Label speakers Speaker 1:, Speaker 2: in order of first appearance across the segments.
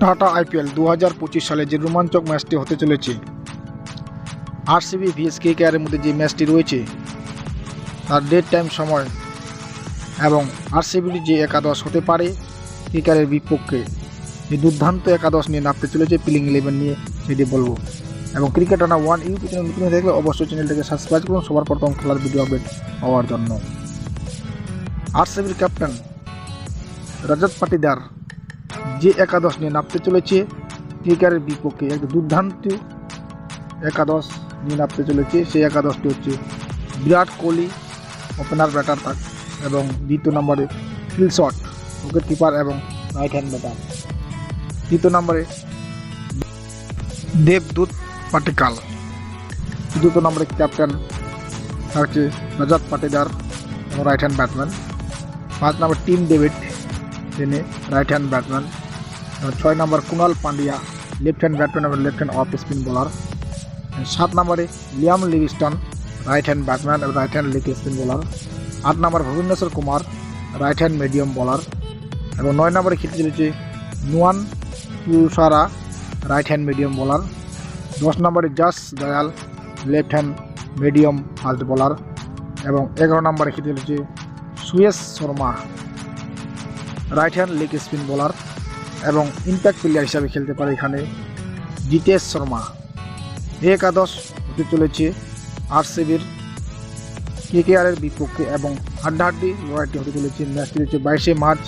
Speaker 1: Tata IPL 2025 সালে যে রোমাঞ্চক ম্যাচটি হতে চলেছে, আরসিবি ভিএস কেকেআরের মধ্যে যে ম্যাচটি রয়েছে তার ডেট টাইম সময় এবং আরসিবির যে একাদশ হতে পারে কেকেআরের বিপক্ষে, যে দুর্দান্ত একাদশ নিয়ে নামতে চলেছে প্লেইং 11 নিয়ে, সেটি বলবো। এবং ক্রিকেট রানা 1 ইউটিউব চ্যানেল নতুন হয়ে থাকলে অবশ্যই চ্যানেলটাকে সাবস্ক্রাইব করুন সবার প্রথম খেলার ভিডিও আপডেট পাওয়ার জন্য। আরসিবির ক্যাপ্টেন রজত পাটিদার যে একাদশ নিয়ে নামতে চলেছে কেকেআরের বিপক্ষে, একটা দুর্দান্ত একাদশ নিয়ে নামতে চলেছে, সেই একাদশটি হচ্ছে বিরাট কোহলি ওপেনার ব্যাটার থাক এবং দ্বিতীয় নম্বরে ফিল শট উইকেট কিপার এবং রাইট হ্যান্ড ব্যাটার, তৃতীয় নম্বরে দেবদূত পাটিকাল, চতুর্থ নম্বরে ক্যাপ্টেন থাকছে রজত পাটিদার এবং রাইট হ্যান্ড ব্যাটসম্যান, 5 নম্বর টিম ডেভিড তিনি রাইট হ্যান্ড ব্যাটসম্যান, 6 নম্বর Krunal Pandya left hand batsman এবং left hand off spin bowler, 7 নম্বরে Liam Livingstone right hand batsman এবং right hand leg spin bowler, 8 নম্বর Bhuvneshwar Kumar right hand medium bowler এবং 9 নম্বরে খেলতে চলেছে Nuwan Thushara right hand medium bowler, 10 নম্বরে Yash Dayal left hand medium fast bowler এবং 11 নম্বরে খেলতে চলেছে Suyash Sharma right hand leg spin bowler এবং ইম্প্যাক্ট প্লেয়ার হিসাবে খেলতে পারে এখানে জিতেশ শর্মা। এই একাদশ হতে চলেছে আরসিবির কেকেআরের বিপক্ষে এবং হাড্ডাহাড্ডি লড়াইটি হতে চলেছে। ম্যাচটি হচ্ছে 22 মার্চ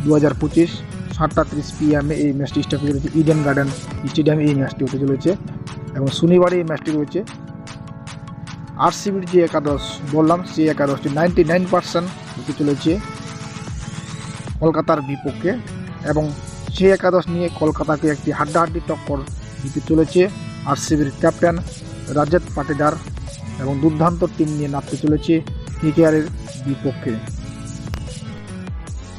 Speaker 1: 2025 7:30 PM এই ম্যাচটি স্টার্ট হতে চলেছে ইডেন গার্ডেন স্টেডিয়ামে। এই ম্যাচটি হতে চলেছে এবং শনিবারে এই ম্যাচটি রয়েছে। আরসিবির যে একাদশ বললাম সেই একাদশটি 99% হতে চলেছে কলকাতার বিপক্ষে এবং সেই একাদশ নিয়ে কলকাতাকে একটি হাড্ডাহাড্ডি টক্কর দিতে চলেছে আরসিবির ক্যাপ্টেন রজত পাটিদার এবং দুর্দান্ত টিম নিয়ে নামতে চলেছে কেকেআরের বিপক্ষে।